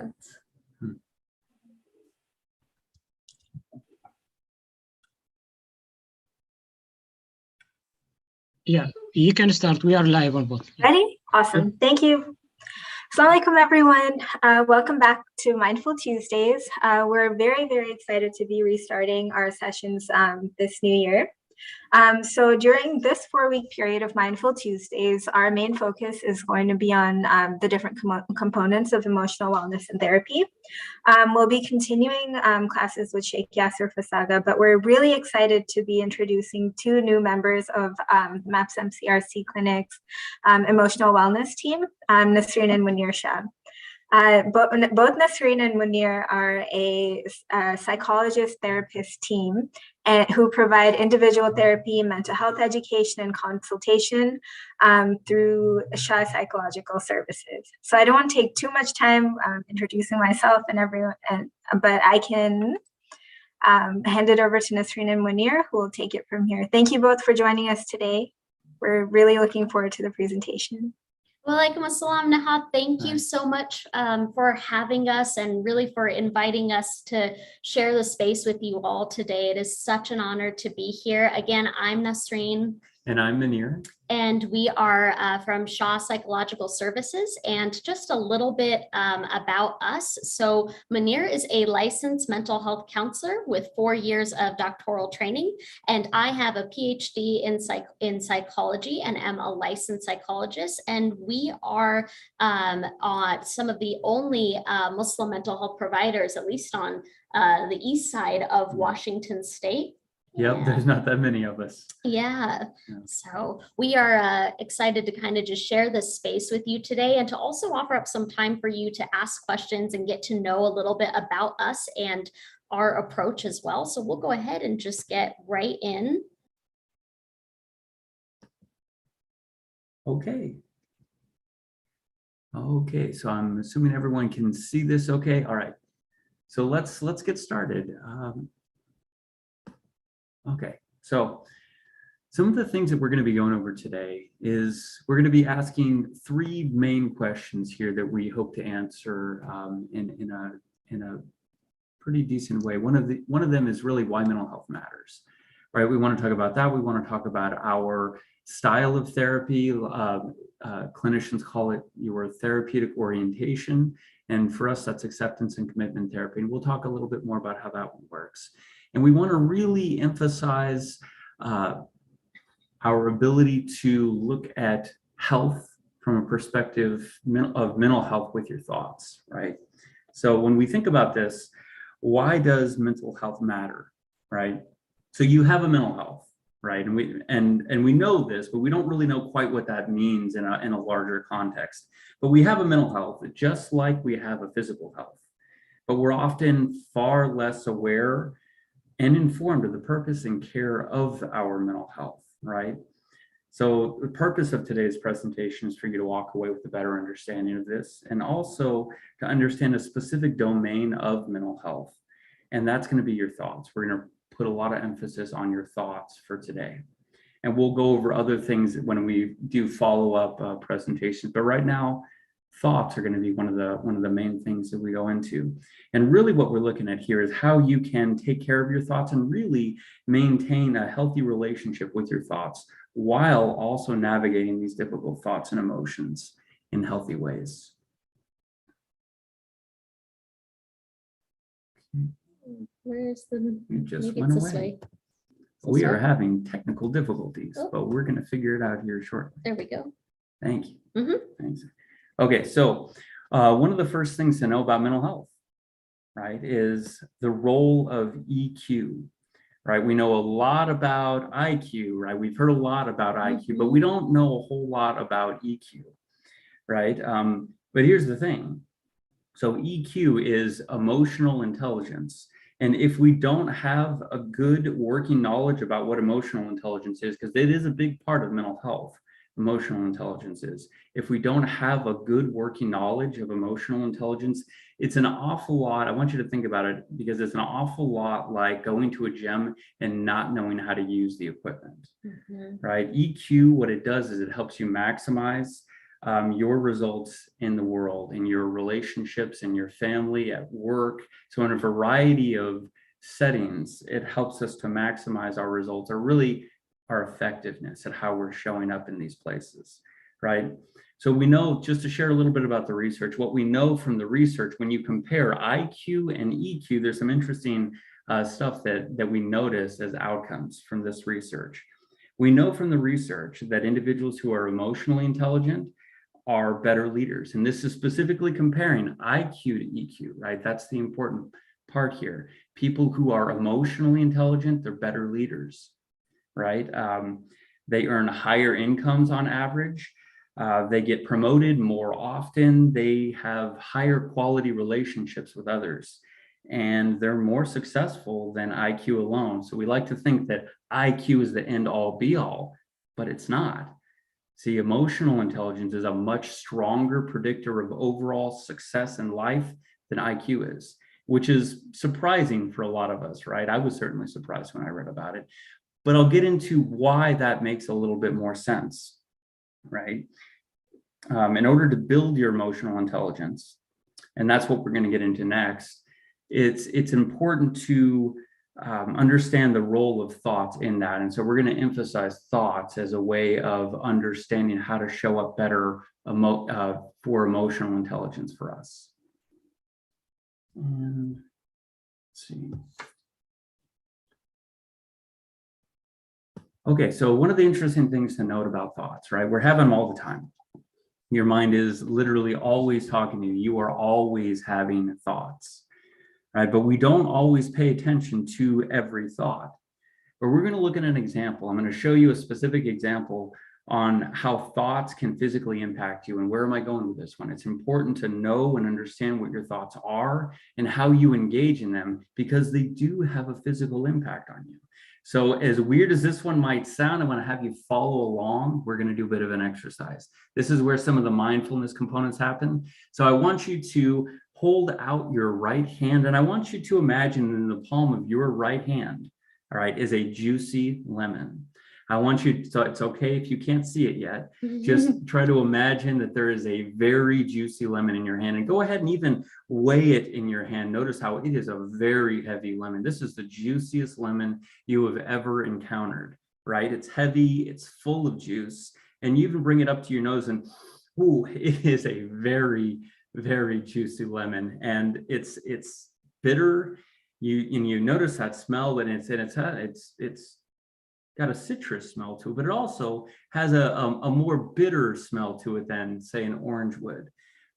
sense. Yeah, you can start. We are live on both. Ready? Awesome. Thank you. Assalamu alaikum, everyone. Welcome back to Mindful Tuesdays. We're very, very excited to be restarting our sessions this new year. So during this 4-week period of Mindful Tuesdays, our main focus is going to be on the different components of emotional wellness and therapy. We'll be continuing classes with Sheikh Yasser Fasaga, but we're really excited to be introducing 2 new members of MAPS MCRC Clinic's emotional wellness team, Nasreen and Munir Shah. Both Nasreen and Munir are a psychologist therapist team who provide individual therapy, mental health education, and consultation through Shah Psychological Services. So I don't want to take too much time introducing myself and everyone, but I can hand it over to Nasreen and Munir, who will take it from here. Thank you both for joining us today. We're really looking forward to the presentation. Walaikum assalam, Nahat. Thank you so much for having us and really for inviting us to share the space with you all today. It is such an honor to be here. Again, I'm Nasreen. And I'm Munir. And we are from Shah Psychological Services. And just a little bit about us. So Munir is a licensed mental health counselor with 4 years of doctoral training. And I have a PhD in psychology and am a licensed psychologist. And we are some of the only Muslim mental health providers, at least on the east side of Washington State. Yep, Yeah. There's not that many of us. Yeah. So we are excited to kind of just share this space with you today and to also offer up some time for you to ask questions and get to know a little bit about us and our approach as well. So we'll go ahead and just get right in. Okay. Okay, so I'm assuming everyone can see this okay. All right. So let's get started. Okay, so some of the things that we're going to be going over today is we're going to be asking 3 main questions here that we hope to answer in a pretty decent way. One of them is really why mental health matters, right? We want to talk about that. We want to talk about our style of therapy. Clinicians call it your therapeutic orientation, and for us that's acceptance and commitment therapy. And we'll talk a little bit more about how that one works. And we want to really emphasize our ability to look at health from a perspective of mental health with your thoughts, right? So when we think about this, why does mental health matter, right? So you have a mental health, right? And we know this, but we don't really know quite what that means in a larger context. But we have a mental health just like we have a physical health, but we're often far less aware and informed of the purpose and care of our mental health, right? So the purpose of today's presentation is for you to walk away with a better understanding of this and also to understand a specific domain of mental health. And that's going to be your thoughts. We're going to put a lot of emphasis on your thoughts for today. And we'll go over other things when we do follow-up presentations. But right now, thoughts are going to be one of the main things that we go into. And really what we're looking at here is how you can take care of your thoughts and really maintain a healthy relationship with your thoughts while also navigating these difficult thoughts and emotions in healthy ways. Where's the, You just maybe went it's this away. way. We This are way? having technical difficulties, Oh. but we're going to figure it out here shortly. There we go. Thank you. Mhm. Thanks. Okay, so one of the first things to know about mental health, right, is the role of EQ, right? We know a lot about IQ, right? We've heard a lot about IQ, but we don't know a whole lot about EQ, right? But here's the thing. So EQ is emotional intelligence. And if we don't have a good working knowledge about what emotional intelligence is, because it is a big part of mental health, emotional intelligence is. If we don't have a good working knowledge of emotional intelligence, it's an awful lot. I want you to think about it because it's an awful lot like going to a gym and not knowing how to use the equipment, right? EQ, what it does is it helps you maximize your results in the world, in your relationships, in your family, at work. So in a variety of settings, it helps us to maximize our results, or really our effectiveness at how we're showing up in these places, right? So we know, just to share a little bit about the research, what we know from the research, when you compare IQ and EQ, there's some interesting stuff that we notice as outcomes from this research. We know from the research that individuals who are emotionally intelligent are better leaders. And this is specifically comparing IQ to EQ, right? That's the important part here. People who are emotionally intelligent, they're better leaders, right? They earn higher incomes on average. They get promoted more often. They have higher quality relationships with others, and they're more successful than IQ alone. So we like to think that IQ is the end all be all, but it's not. See, emotional intelligence is a much stronger predictor of overall success in life than IQ is, which is surprising for a lot of us, right? I was certainly surprised when I read about it, but I'll get into why that makes a little bit more sense, right? In order to build your emotional intelligence, and that's what we're going to get into next, it's important to understand the role of thoughts in that. And so we're going to emphasize thoughts as a way of understanding how to show up better for emotional intelligence for us. And let's see. Okay, so one of the interesting things to note about thoughts, right? We're having them all the time. Your mind is literally always talking to you. You are always having thoughts, right? But we don't always pay attention to every thought. But we're going to look at an example. I'm going to show you a specific example on how thoughts can physically impact you. And where am I going with this one? It's important to know and understand what your thoughts are and how you engage in them, because they do have a physical impact on you. So as weird as this one might sound, I want to have you follow along. We're going to do a bit of an exercise. This is where some of the mindfulness components happen. So I want you to hold out your right hand, and I want you to imagine in the palm of your right hand, all right, is a juicy lemon. I want you to, so it's okay if you can't see it yet, just try to imagine that there is a very juicy lemon in your hand, and go ahead and even weigh it in your hand. Notice how it is a very heavy lemon. This is the juiciest lemon you have ever encountered, right? It's heavy, it's full of juice, and you even bring it up to your nose and, ooh, it is a very, very juicy lemon, and it's bitter. You notice that smell, and it's got a citrus smell to it, but it also has a more bitter smell to it than, say, an orange would,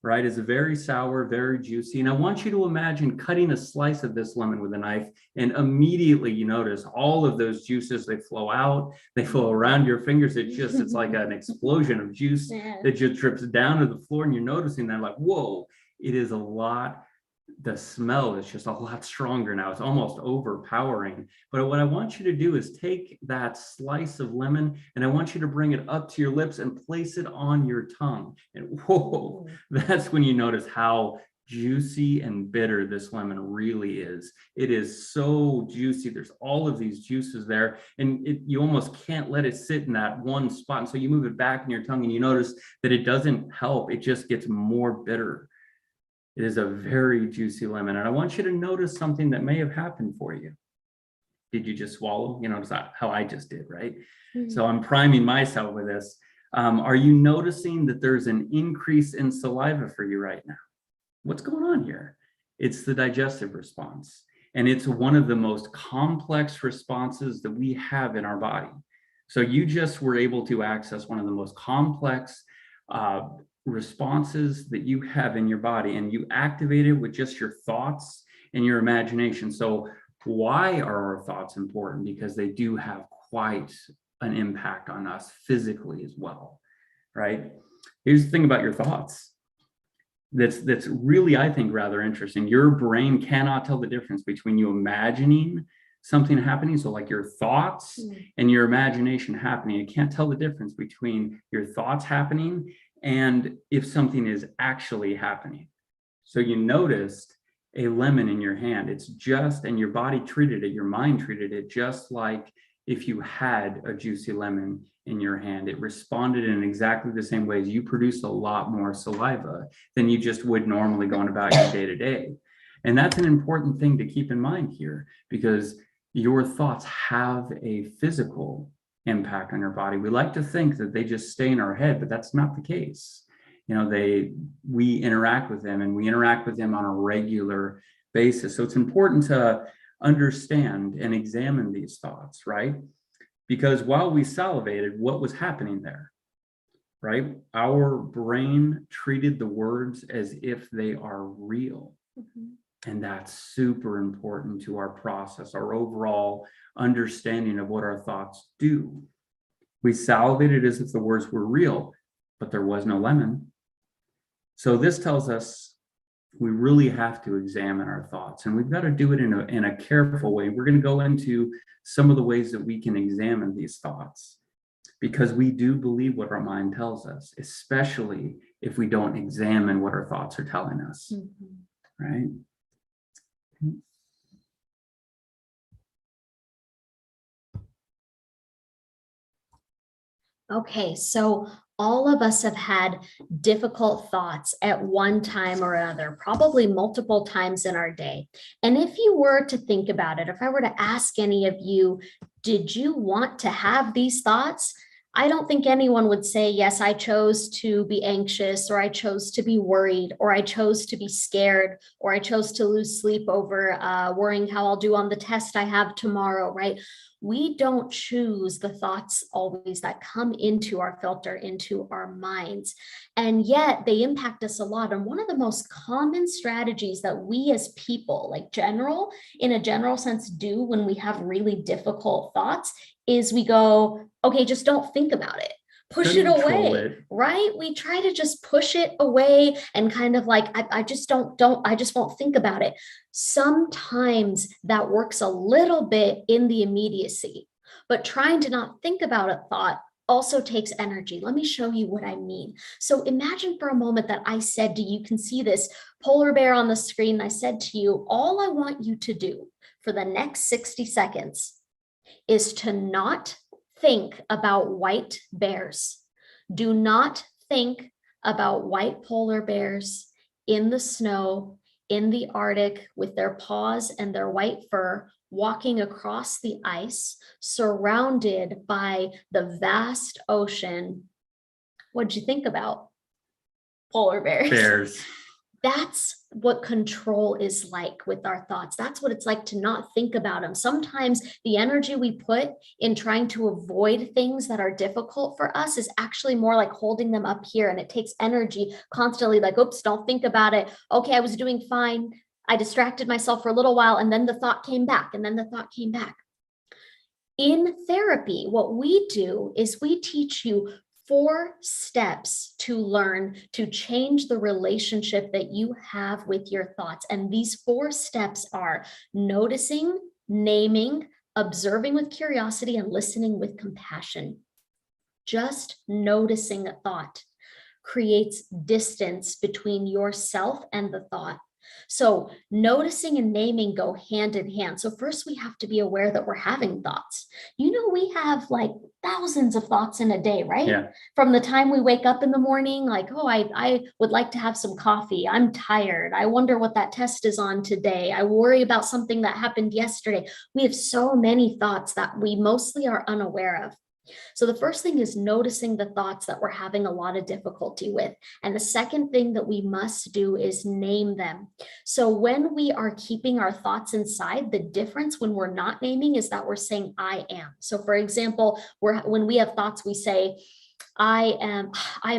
right? It's very sour, very juicy. And I want you to imagine cutting a slice of this lemon with a knife, and immediately you notice all of those juices, they flow out, they flow around your fingers. It's like an explosion of juice that just drips down to the floor, and you're noticing that, like, whoa, it is a lot. The smell is just a lot stronger now. It's almost overpowering. But what I want you to do is take that slice of lemon, and I want you to bring it up to your lips and place it on your tongue. And whoa, that's when you notice how juicy and bitter this lemon really is. It is so juicy. There's all of these juices there, and you almost can't let it sit in that one spot. And so you move it back in your tongue, and you notice that it doesn't help. It just gets more bitter. It is a very juicy lemon. And I want you to notice something that may have happened for you. Did you just swallow? You know, it's not how I just did, right? Mm-hmm. So I'm priming myself with this. Are you noticing that there's an increase in saliva for you right now? What's going on here? It's the digestive response. And it's one of the most complex responses that we have in our body. So you just were able to access one of the most complex responses that you have in your body, and you activate it with just your thoughts and your imagination. So why are our thoughts important? Because they do have quite an impact on us physically as well, right? Here's the thing about your thoughts that's really, I think, rather interesting. Your brain cannot tell the difference between you imagining something happening, so like your thoughts and your imagination happening. It can't tell the difference between your thoughts happening and if something is actually happening. So you noticed a lemon in your hand. It's just, and your body treated it, your mind treated it just like if you had a juicy lemon in your hand. It responded in exactly the same ways. You produced a lot more saliva than you just would normally going about your day to day. And that's an important thing to keep in mind here, because your thoughts have a physical impact on your body. We like to think that they just stay in our head, but that's not the case. You know, we interact with them, and we interact with them on a regular basis. So it's important to understand and examine these thoughts, right? Because while we salivated, what was happening there, right? Our brain treated the words as if they are real. And that's super important to our process, our overall understanding of what our thoughts do. We salivated as if the words were real, but there was no lemon. So this tells us we really have to examine our thoughts, and we've got to do it in a careful way. We're going to go into some of the ways that we can examine these thoughts, because we do believe what our mind tells us, especially if we don't examine what our thoughts are telling us, right? Okay, so all of us have had difficult thoughts at one time or another, probably multiple times in our day. And if you were to think about it, if I were to ask any of you, did you want to have these thoughts? I don't think anyone would say, yes, I chose to be anxious, or I chose to be worried, or I chose to be scared, or I chose to lose sleep over worrying how I'll do on the test I have tomorrow, right? We don't choose the thoughts always that come into our filter, into our minds, and yet they impact us a lot. And one of the most common strategies that we as people, like in a general sense, do when we have really difficult thoughts is we go, okay, just don't think about it. Push it away, right? We try to just push it away and kind of like, I just won't think about it. Sometimes that works a little bit in the immediacy, but trying to not think about a thought also takes energy. Let me show you what I mean. So imagine for a moment that I said to you, you can see this polar bear on the screen. I said to you, all I want you to do for the next 60 seconds is to not think about white bears. Do not think about white polar bears in the snow, in the Arctic, with their paws and their white fur, walking across the ice, surrounded by the vast ocean. What'd you think about? Polar bears. Bears. That's what control is like with our thoughts. That's what it's like to not think about them. Sometimes the energy we put in trying to avoid things that are difficult for us is actually more like holding them up here. And it takes energy constantly, like, oops, don't think about it. Okay, I was doing fine. I distracted myself for a little while, and then the thought came back, and then the thought came back. In therapy, what we do is we teach you 4 steps to learn to change the relationship that you have with your thoughts. And these 4 steps are noticing, naming, observing with curiosity, and listening with compassion. Just noticing a thought creates distance between yourself and the thought. So noticing and naming go hand in hand. So first we have to be aware that we're having thoughts. You know, we have like thousands of thoughts in a day, right? Yeah. From the time we wake up in the morning, like, oh, I would like to have some coffee. I'm tired. I wonder what that test is on today. I worry about something that happened yesterday. We have so many thoughts that we mostly are unaware of. So the first thing is noticing the thoughts that we're having a lot of difficulty with. And the second thing that we must do is name them. So when we are keeping our thoughts inside, the difference when we're not naming is that we're saying, I am. So for example, when we have thoughts, we say, I am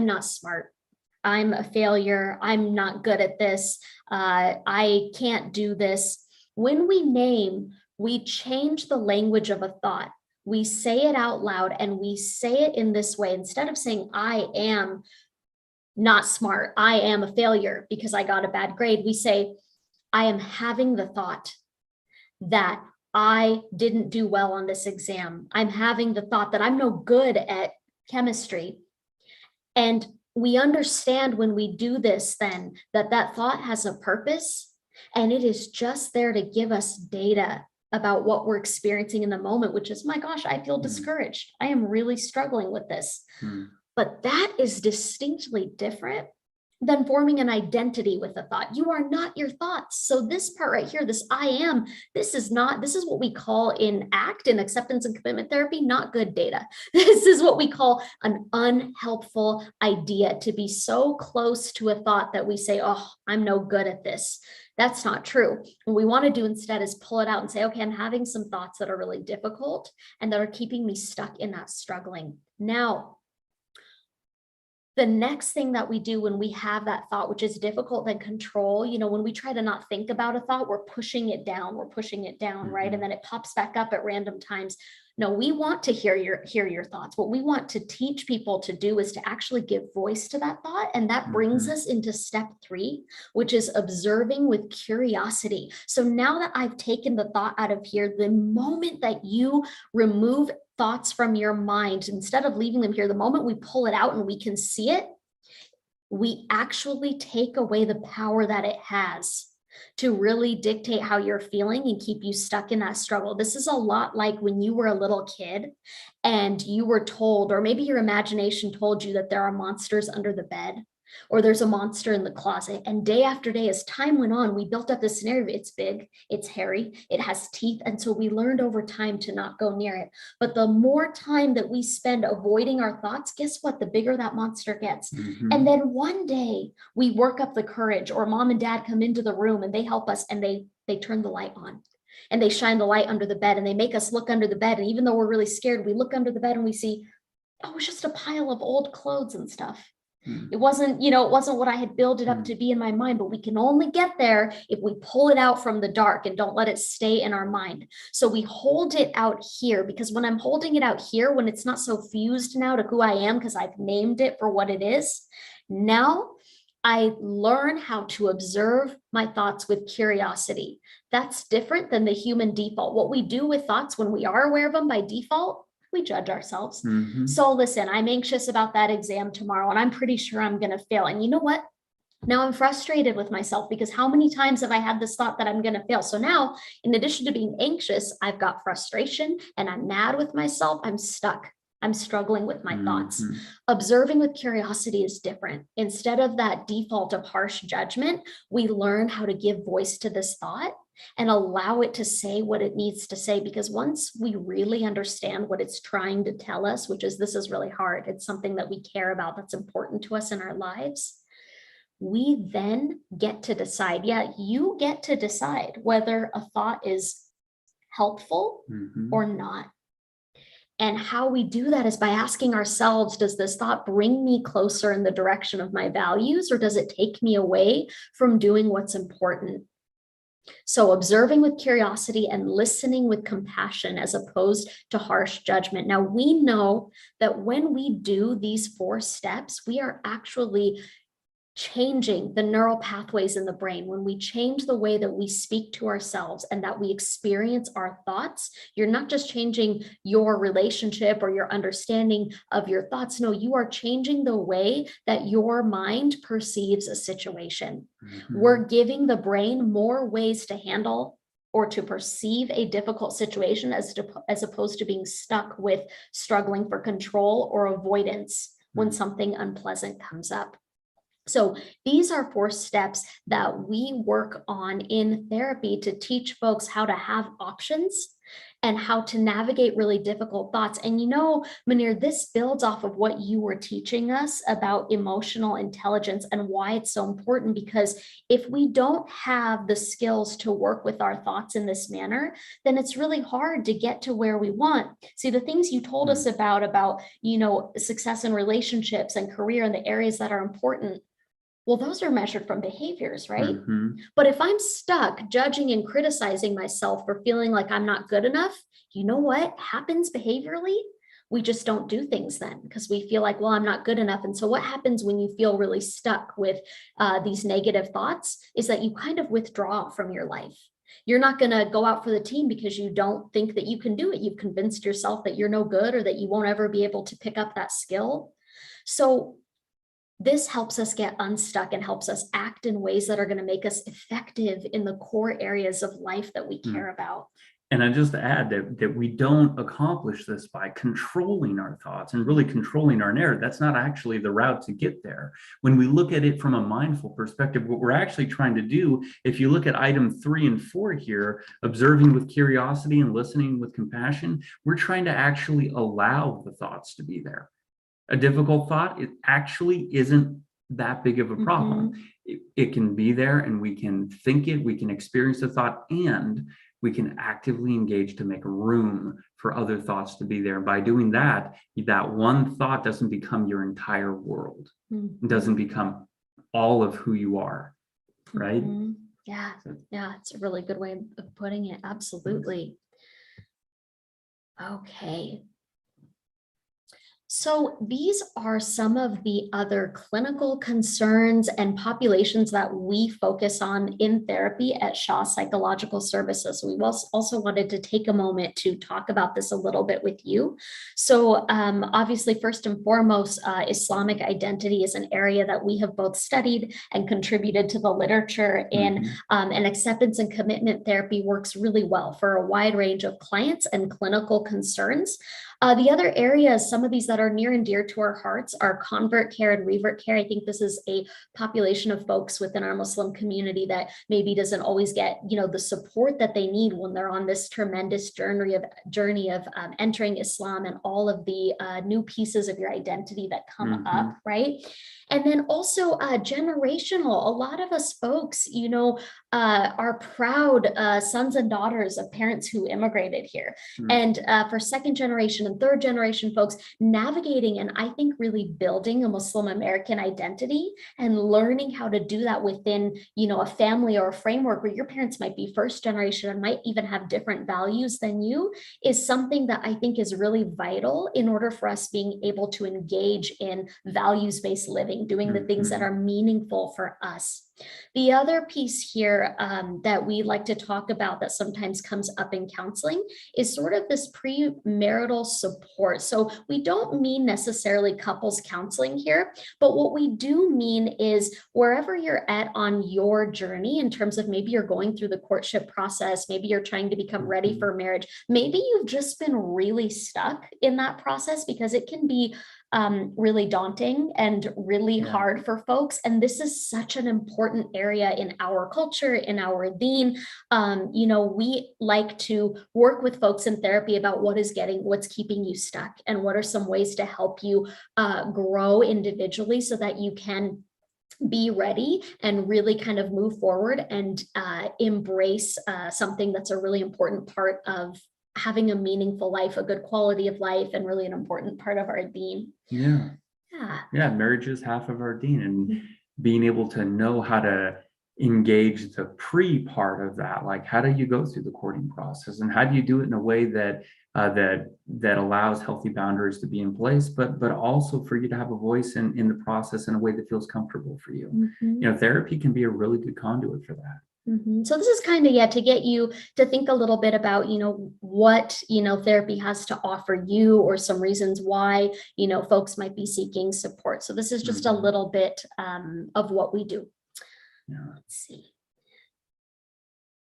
not smart. I'm a failure. I'm not good at this. I can't do this. When we name, we change the language of a thought. We say it out loud, and we say it in this way. Instead of saying, I am not smart, I am a failure because I got a bad grade, we say, I am having the thought that I didn't do well on this exam. I'm having the thought that I'm no good at chemistry. And we understand when we do this then that that thought has a purpose, and it is just there to give us data about what we're experiencing in the moment, which is, my gosh, I feel discouraged. I am really struggling with this. But that is distinctly different than forming an identity with a thought. You are not your thoughts. So this part right here, this I am, this is what we call in ACT, in acceptance and commitment therapy, not good data. This is what we call an unhelpful idea, to be so close to a thought that we say, oh, I'm no good at this. That's not true. What we want to do instead is pull it out and say, okay, I'm having some thoughts that are really difficult and that are keeping me stuck in that struggling. Now, the next thing that we do when we have that thought, which is difficult than control, when we try to not think about a thought, we're pushing it down, right? And then it pops back up at random times. No, we want to hear your thoughts. What we want to teach people to do is to actually give voice to that thought. And that brings us into step 3, which is observing with curiosity. So now that I've taken the thought out of here, the moment that you remove thoughts from your mind, instead of leaving them here, the moment we pull it out and we can see it, we actually take away the power that it has to really dictate how you're feeling and keep you stuck in that struggle. This is a lot like when you were a little kid and you were told, or maybe your imagination told you, that there are monsters under the bed, or there's a monster in the closet. And day after day, as time went on, we built up this scenario. It's big, it's hairy, it has teeth. And so we learned over time to not go near it. But the more time that we spend avoiding our thoughts, guess what? The bigger that monster gets. And then one day we work up the courage, or mom and dad come into the room and they help us, and they turn the light on. And they shine the light under the bed, and they make us look under the bed. And even though we're really scared, we look under the bed and we see, oh, it's just a pile of old clothes and stuff. It wasn't what I had built it up to be in my mind, but we can only get there if we pull it out from the dark and don't let it stay in our mind. So we hold it out here, because when I'm holding it out here, when it's not so fused now to who I am, because I've named it for what it is, now I learn how to observe my thoughts with curiosity. That's different than the human default. What we do with thoughts when we are aware of them by default, we judge ourselves. So listen, I'm anxious about that exam tomorrow, and I'm pretty sure I'm going to fail. And you know what? Now I'm frustrated with myself, because how many times have I had this thought that I'm going to fail? So now, in addition to being anxious, I've got frustration and I'm mad with myself. I'm stuck. I'm struggling with my thoughts. Observing with curiosity is different. Instead of that default of harsh judgment, we learn how to give voice to this thought and allow it to say what it needs to say. Because once we really understand what it's trying to tell us, which is, this is really hard, it's something that we care about, that's important to us in our lives, we then get to decide. Yeah, you get to decide whether a thought is helpful or not. And how we do that is by asking ourselves, does this thought bring me closer in the direction of my values, or does it take me away from doing what's important? So observing with curiosity and listening with compassion as opposed to harsh judgment. Now, we know that when we do these 4 steps, we are actually changing the neural pathways in the brain. When we change the way that we speak to ourselves and that we experience our thoughts, you're not just changing your relationship or your understanding of your thoughts. No, you are changing the way that your mind perceives a situation. We're giving the brain more ways to handle or to perceive a difficult situation as opposed to being stuck with struggling for control or avoidance when something unpleasant comes up. So these are 4 steps that we work on in therapy to teach folks how to have options and how to navigate really difficult thoughts. And Munir, this builds off of what you were teaching us about emotional intelligence and why it's so important, because if we don't have the skills to work with our thoughts in this manner, then it's really hard to get to where we want. See, the things you told us about, success in relationships and career and the areas that are important, well, those are measured from behaviors, right? But if I'm stuck judging and criticizing myself for feeling like I'm not good enough, you know what happens behaviorally? We just don't do things then, because we feel like, well, I'm not good enough. And so what happens when you feel really stuck with these negative thoughts is that you kind of withdraw from your life. You're not going to go out for the team because you don't think that you can do it. You've convinced yourself that you're no good or that you won't ever be able to pick up that skill. So this helps us get unstuck and helps us act in ways that are going to make us effective in the core areas of life that we care about. And I just add that we don't accomplish this by controlling our thoughts and really controlling our narrative. That's not actually the route to get there. When we look at it from a mindful perspective, what we're actually trying to do, if you look at item 3 and 4 here, observing with curiosity and listening with compassion, we're trying to actually allow the thoughts to be there. A difficult thought, it actually isn't that big of a problem. It can be there, and we can think it, we can experience the thought, and we can actively engage to make room for other thoughts to be there. By doing that, that one thought doesn't become your entire world. It doesn't become all of who you are, right? Yeah, it's a really good way of putting it. Absolutely. Okay. So these are some of the other clinical concerns and populations that we focus on in therapy at Shaw Psychological Services. We also wanted to take a moment to talk about this a little bit with you. So obviously, first and foremost, Islamic identity is an area that we have both studied and contributed to the literature in, and acceptance and commitment therapy works really well for a wide range of clients and clinical concerns. The other areas, some of these that are near and dear to our hearts, are convert care and revert care. I think this is a population of folks within our Muslim community that maybe doesn't always get, the support that they need when they're on this tremendous journey of entering Islam and all of the new pieces of your identity that come up, right? And then also generational. A lot of us folks, are proud sons and daughters of parents who immigrated here. And for second generation and third generation folks, navigating and I think really building a Muslim American identity and learning how to do that within, a family or a framework where your parents might be first generation and might even have different values than you is something that I think is really vital in order for us being able to engage in values-based living, doing the things that are meaningful for us. The other piece here that we like to talk about that sometimes comes up in counseling is sort of this premarital support. So we don't mean necessarily couples counseling here, but what we do mean is wherever you're at on your journey in terms of maybe you're going through the courtship process, maybe you're trying to become ready for marriage, maybe you've just been really stuck in that process because it can be really daunting and really hard for folks. And this is such an important area in our culture, in our deen. We like to work with folks in therapy about what's keeping you stuck and what are some ways to help you grow individually so that you can be ready and really kind of move forward and embrace something that's a really important part of having a meaningful life, a good quality of life, and really an important part of our deen. Yeah, marriage is half of our deen, and being able to know how to engage the pre part of that, like how do you go through the courting process and how do you do it in a way that that allows healthy boundaries to be in place, but also for you to have a voice in the process in a way that feels comfortable for you. Therapy can be a really good conduit for that. So this is kind of, to get you to think a little bit about, what, therapy has to offer you or some reasons why, folks might be seeking support. So this is just a little bit of what we do. Let's see.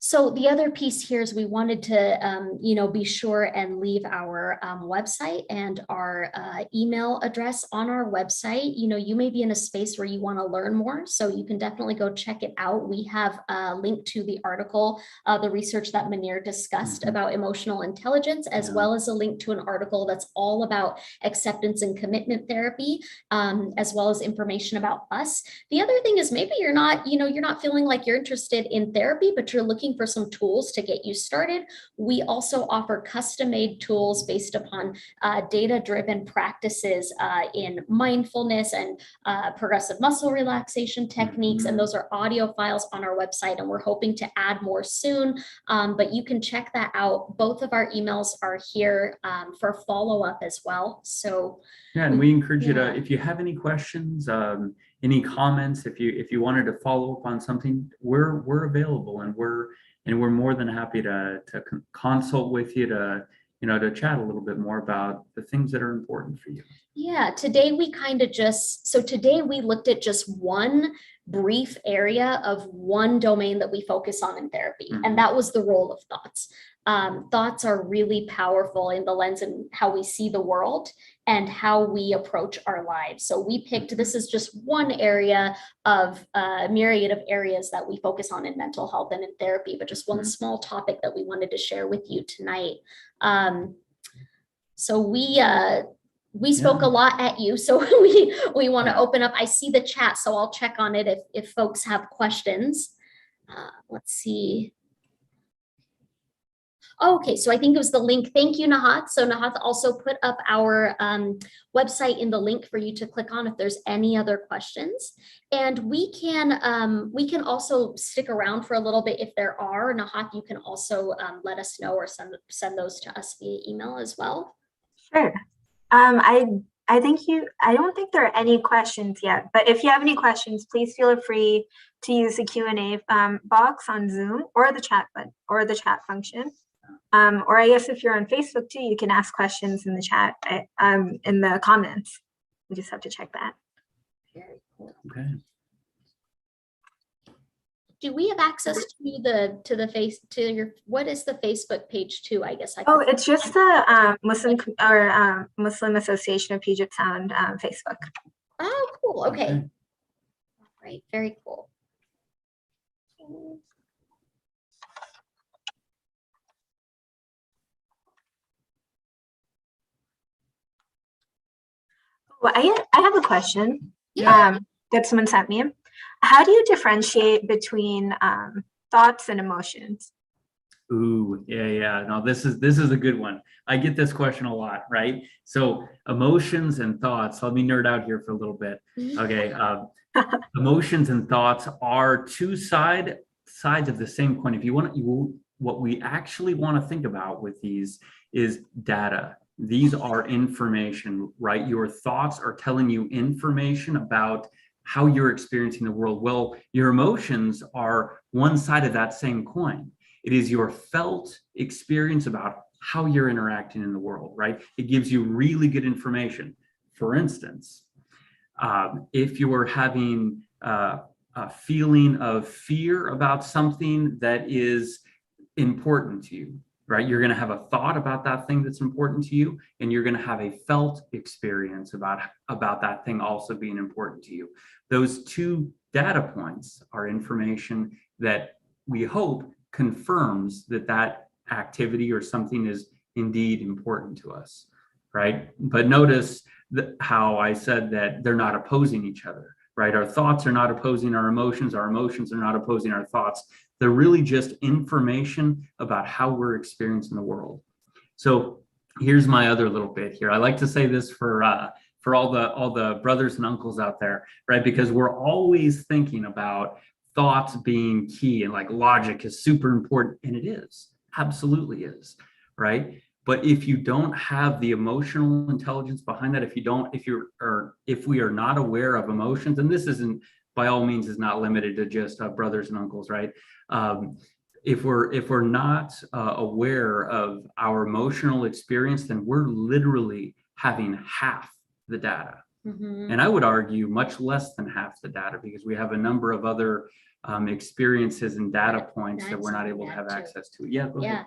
So the other piece here is we wanted to, be sure and leave our website and our email address on our website. You may be in a space where you want to learn more, so you can definitely go check it out. We have a link to the article, the research that Munir discussed about emotional intelligence, as well as a link to an article that's all about acceptance and commitment therapy, as well as information about us. The other thing is maybe you're not feeling like you're interested in therapy, but you're looking for some tools to get you started. We also offer custom-made tools based upon data-driven practices in mindfulness and progressive muscle relaxation techniques. And those are audio files on our website, and we're hoping to add more soon. But you can check that out. Both of our emails are here for follow-up as well. So and we encourage you to, if you have any questions, any comments, if you wanted to follow up on something, we're available, and we're more than happy to consult with you, to to chat a little bit more about the things that are important for you. Yeah, today we today we looked at just one brief area of one domain that we focus on in therapy, and that was the role of thoughts. Thoughts are really powerful in the lens and how we see the world and how we approach our lives. So we picked, this is just one area of a myriad of areas that we focus on in mental health and in therapy, but just one small topic that we wanted to share with you tonight. So we spoke a lot at you, so we want to open up. I see the chat, so I'll check on it if folks have questions. Let's see. Okay, so I think it was the link. Thank you, Nahat. So Nahat also put up our website in the link for you to click on if there's any other questions. And we can also stick around for a little bit if there are. Nahat, you can also let us know or send those to us via email as well. Sure. I don't think there are any questions yet, but if you have any questions, please feel free to use the Q&A box on Zoom or the chat function. Or I guess if you're on Facebook too, you can ask questions in the chat, in the comments. We just have to check that. Very cool. Okay. Do we have access to your what is the Facebook page too? I guess it's just the Muslim Association of Puget Sound Facebook. Oh, cool. Okay. Right. Very cool. Well, I have a question. Yeah. That someone sent me. How do you differentiate between thoughts and emotions? Ooh, yeah. No, this is a good one. I get this question a lot, right? So emotions and thoughts. Let me nerd out here for a little bit. Okay. Emotions and thoughts are two sides of the same coin. If you want, what we actually want to think about with these is data. These are information, right? Your thoughts are telling you information about how you're experiencing the world. Well, your emotions are one side of that same coin. It is your felt experience about how you're interacting in the world, right? It gives you really good information. For instance, if you are having a feeling of fear about something that is important to you, right? You're going to have a thought about that thing that's important to you, and you're going to have a felt experience about that thing also being important to you. Those two data points are information that we hope confirms that activity or something is indeed important to us, right? But notice how I said that they're not opposing each other, right? Our thoughts are not opposing our emotions are not opposing our thoughts. They're really just information about how we're experiencing the world. So here's my other little bit here. I like to say this for all the brothers and uncles out there, right? Because we're always thinking about thoughts being key and like logic is super important, and it is, absolutely is, right? But if you don't have the emotional intelligence behind that, if we are not aware of emotions, and this isn't by all means is not limited to just brothers and uncles, right? If we're not aware of our emotional experience, then we're literally having half the data. And I would argue much less than half the data, because we have a number of other experiences and data points that we're not able to have access to. Yeah, go ahead.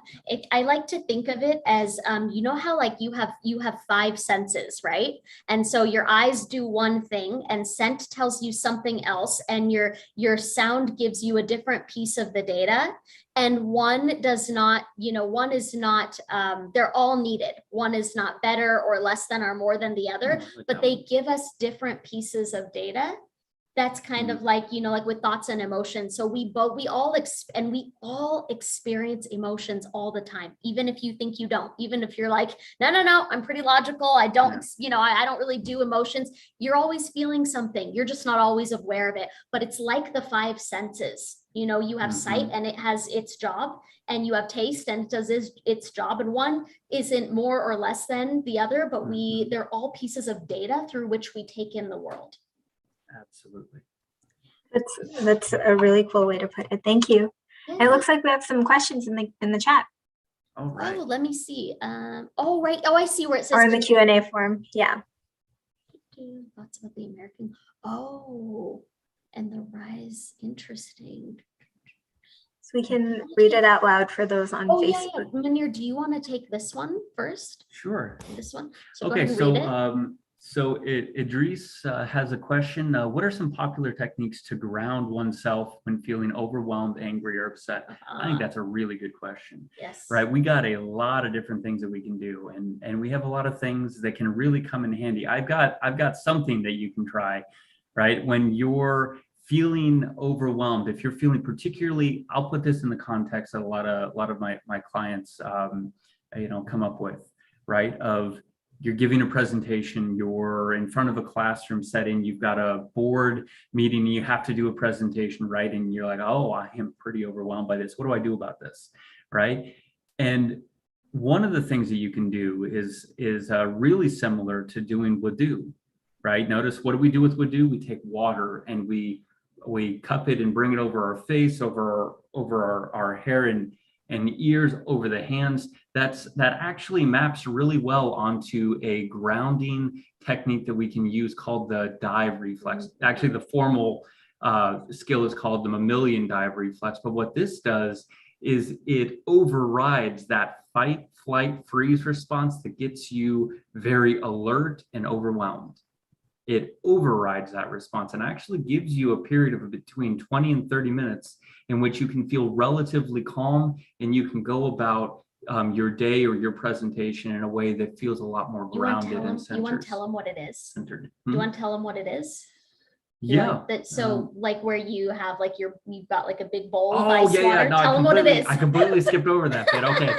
I like to think of it as you know how like you have 5 senses, right? And so your eyes do one thing and scent tells you something else, and your sound gives you a different piece of the data, and one does not, one is not, they're all needed. One is not better or less than or more than the other, but they give us different pieces of data. That's kind of like, like with thoughts and emotions. So we all experience emotions all the time, even if you think you don't, even if you're like, no, I'm pretty logical. I don't, I don't really do emotions. You're always feeling something. You're just not always aware of it, but it's like the 5 senses. You have sight and it has its job, and you have taste and it does its job. And one isn't more or less than the other, but they're all pieces of data through which we take in the world. Absolutely. That's a really cool way to put it. Thank you. Yeah. It looks like we have some questions in the chat. All right. Oh, let me see. Oh, right. Oh, I see where it says. Or in the Q&A form. Yeah. Thoughts about the American. Oh, and the rise. Interesting. So we can read it out loud for those on Oh, yeah, Facebook. yeah. Munir, do you want to take this one first? Sure. This one? So Okay, go ahead and read it. so Idris has a question. What are some popular techniques to ground oneself when feeling overwhelmed, angry, or upset? I think that's a really good question. Yes. Right, we got a lot of different things that we can do, and we have a lot of things that can really come in handy. I've got something that you can try, right? When you're feeling overwhelmed, if you're feeling particularly, I'll put this in the context that a lot of my clients come up with, right? Of you're giving a presentation, you're in front of a classroom setting, you've got a board meeting, you have to do a presentation, right? And you're like, oh, I am pretty overwhelmed by this. What do I do about this, right? And one of the things that you can do is really similar to doing wudu, right? Notice, what do we do with wudu? We take water and we cup it and bring it over our face, over our hair and ears, over the hands. That actually maps really well onto a grounding technique that we can use called the dive reflex. Actually, the formal skill is called the mammalian dive reflex. But what this does is it overrides that fight, flight, freeze response that gets you very alert and overwhelmed. It overrides that response and actually gives you a period of between 20 and 30 minutes in which you can feel relatively calm and you can go about your day or your presentation in a way that feels a lot more grounded and centered. You want to tell them what it is? Centered. You want to tell them what it is? Yeah. So like where you have like you've got like a big bowl of Oh, ice yeah, water. yeah. No, Tell them what it is. I completely skipped over that bit. Okay,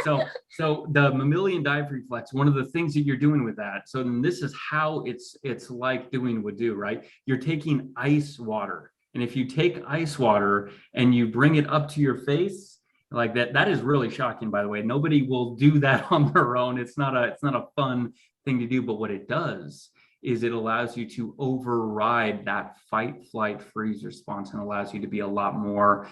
so the mammalian dive reflex, one of the things that you're doing with that, so then this is how it's like doing wudu, right? You're taking ice water. And if you take ice water and you bring it up to your face like that is really shocking, by the way. Nobody will do that on their own. It's not a fun thing to do, but what it does is it allows you to override that fight, flight, freeze response and allows you to be a lot more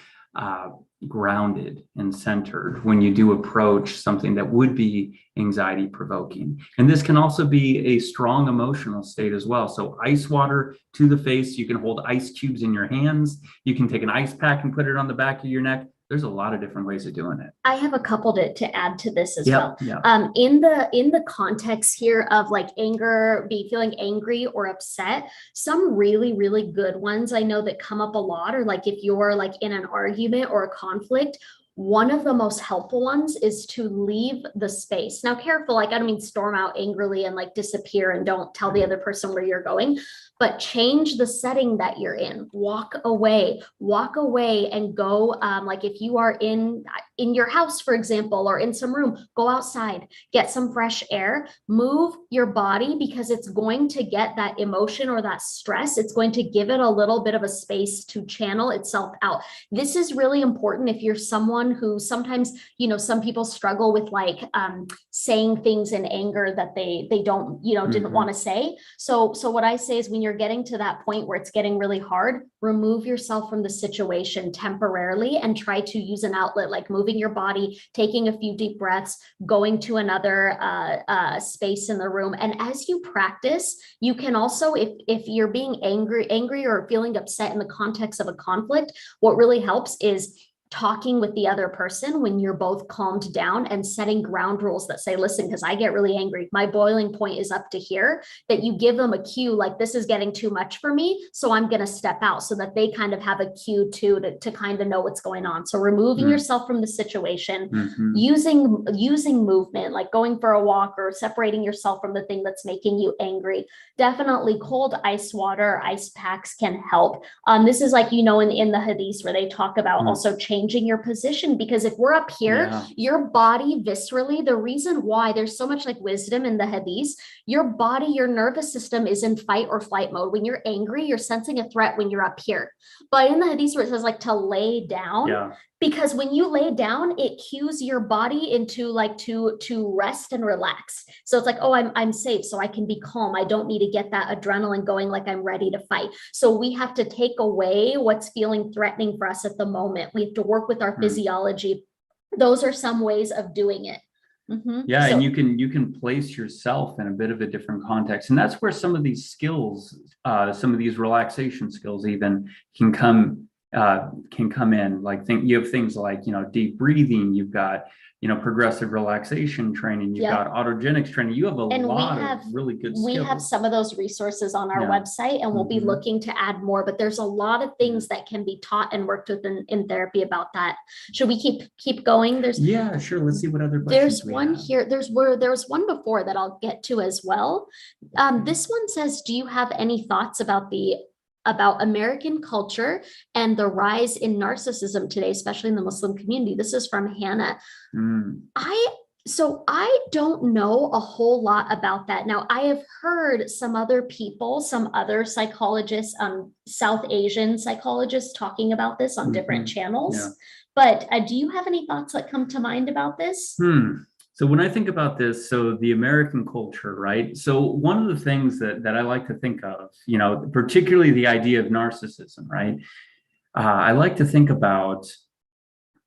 grounded and centered when you do approach something that would be anxiety provoking. And this can also be a strong emotional state as well. So ice water to the face, you can hold ice cubes in your hands. You can take an ice pack and put it on the back of your neck. There's a lot of different ways of doing it. I have a couple to add to this as well. Yeah. In the context here of like anger, feeling angry or upset, some really, really good ones I know that come up a lot are like if you're like in an argument or a conflict, one of the most helpful ones is to leave the space. Now, careful, like I don't mean storm out angrily and like disappear and don't tell the other person where you're going, but change the setting that you're in. Walk away and go. Like if you are in your house, for example, or in some room, go outside, get some fresh air, move your body because it's going to get that emotion or that stress. It's going to give it a little bit of a space to channel itself out. This is really important if you're someone who sometimes, some people struggle with like saying things in anger that they don't, didn't want to say. So what I say is when you're getting to that point where it's getting really hard, remove yourself from the situation temporarily and try to use an outlet like moving your body, taking a few deep breaths, going to another space in the room. And as you practice, you can also, if you're being angry or feeling upset in the context of a conflict, what really helps is talking with the other person when you're both calmed down and setting ground rules that say, listen, because I get really angry, my boiling point is up to here, that you give them a cue, like this is getting too much for me, so I'm going to step out, so that they kind of have a cue too to kind of know what's going on. So removing yourself from the situation, using movement, like going for a walk or separating yourself from the thing that's making you angry. Definitely cold ice water, ice packs can help. This is like, in the hadiths where they talk about also changing your position, because if we're up here, your body viscerally, the reason why there's so much like wisdom in the hadiths, your body, your nervous system is in fight or flight mode. When you're angry, you're sensing a threat when you're up here. But in the hadiths where it says like to lay down, because when you lay down, it cues your body into like to rest and relax. So it's like, oh, I'm safe, so I can be calm. I don't need to get that adrenaline going like I'm ready to fight. So we have to take away what's feeling threatening for us at the moment. We have to work with our physiology. Those are some ways of doing it. Yeah, So, and you can place yourself in a bit of a different context, and that's where some of these skills, some of these relaxation skills, even can come in. Like you have things like deep breathing. You've got progressive relaxation training. You've Yep. got autogenics training. You have a And lot of really good skills. We have some of those resources on our Yeah. website, and we'll be looking to add more, but there's a lot of things that can be taught and worked with in therapy about that. Should we keep going? Yeah, sure. Let's see what other questions There's one have. here. There was one before that I'll get to as well. This one says, do you have any thoughts about American culture and the rise in narcissism today, especially in the Muslim community? This is from Hannah. I don't know a whole lot about that. Now, I have heard some other psychologists, South Asian psychologists talking about this on different channels. Yeah. But do you have any thoughts that come to mind about this? So when I think about this, so the American culture, right? So one of the things that I like to think of, particularly the idea of narcissism, right? I like to think about,